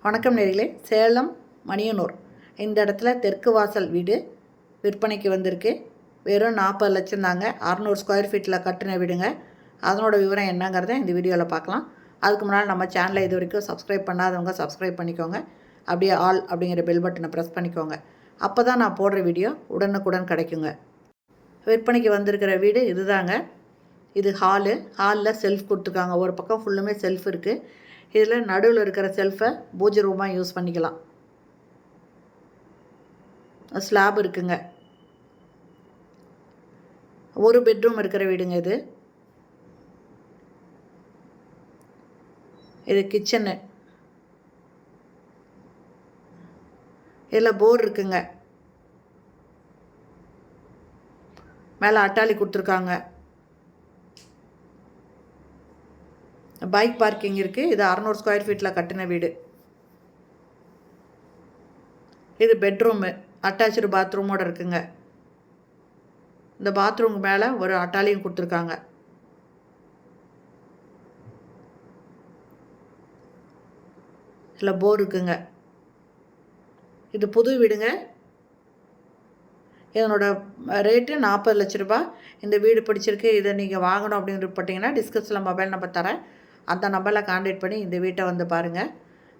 வணக்கம் நேயர்களே. சேலம் மணியனூர் இந்த இடத்துல தெற்கு வாசல் வீடு விற்பனைக்கு வந்திருக்கு. வெறும் 40 லட்சம் தாங்க. 600 ஸ்கொயர் ஃபீட்டில் கட்டின வீடுங்க. அதனோட விவரம் என்னங்கிறத இந்த வீடியோவில் பார்க்கலாம். அதுக்கு முன்னால் நம்ம சேனலை இது வரைக்கும் சப்ஸ்கிரைப் பண்ணாதவங்க சப்ஸ்கிரைப் பண்ணிக்கோங்க. அப்படியே ஆல் அப்படிங்கிற பெல் பட்டனை ப்ரெஸ் பண்ணிக்கோங்க. அப்போ தான் நான் போடுற வீடியோ உடனுக்குடன் கிடைக்குங்க. விற்பனைக்கு வந்திருக்கிற வீடு இதுதாங்க. இது ஹாலில் செல்ஃப் கொடுத்துருக்காங்க. ஒரு பக்கம் ஃபுல்லுமே செல்ஃப் இருக்குது. இதில் நடுவில் இருக்கிற செல்ஃபை பூஜை ரூமாக யூஸ் பண்ணிக்கலாம். ஸ்லாப் இருக்குங்க. ஒரு பெட்ரூம் இருக்கிற வீடுங்க இது. இது கிச்சனு. இதில் போர் இருக்குங்க. மேலே அட்டாளி கொடுத்துருக்காங்க. பைக் பார்க்கிங் இருக்குது. இது 600 ஸ்கொயர் ஃபீட்டில் கட்டின வீடு. இது பெட்ரூமு. அட்டாச்சு பாத்ரூமோடு இருக்குங்க. இந்த பாத்ரூமுக்கு மேலே ஒரு அட்டாலியும் கொடுத்துருக்காங்க. இதில் போர் இருக்குங்க. இது புது வீடுங்க. இதனோட ரேட்டு 40 லட்ச ரூபா. இந்த வீடு பிடிச்சிருக்கு, இதை நீங்கள் வாங்கணும் அப்படின்னு விருப்பப்பட்டீங்கன்னா டிஸ்கிரிப்ஷனில் மொபைல் நம்பர் தரேன். அந்த நம்பரில் கான்டாக்ட் பண்ணி இந்த வீட்டை வந்து பாருங்கள்.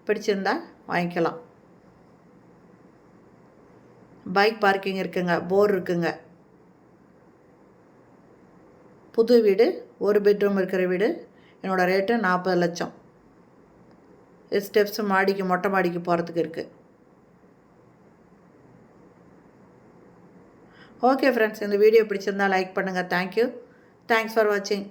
பிடிச்சிருந்தா வாங்கிக்கலாம். பைக் பார்க்கிங் இருக்குங்க. போர் இருக்குங்க. புது வீடு, ஒரு பெட்ரூம் இருக்கிற வீடு. என்னோடய ரேட்டு 40 லட்சம். ஸ்டெப்ஸ் மாடிக்கு, மொட்டை மாடிக்கு போகிறதுக்கு இருக்குது. ஓகே ஃப்ரெண்ட்ஸ், இந்த வீடியோ பிடிச்சிருந்தா லைக் பண்ணுங்கள். தேங்க்யூ. தேங்க்ஸ் ஃபார் வாட்சிங்.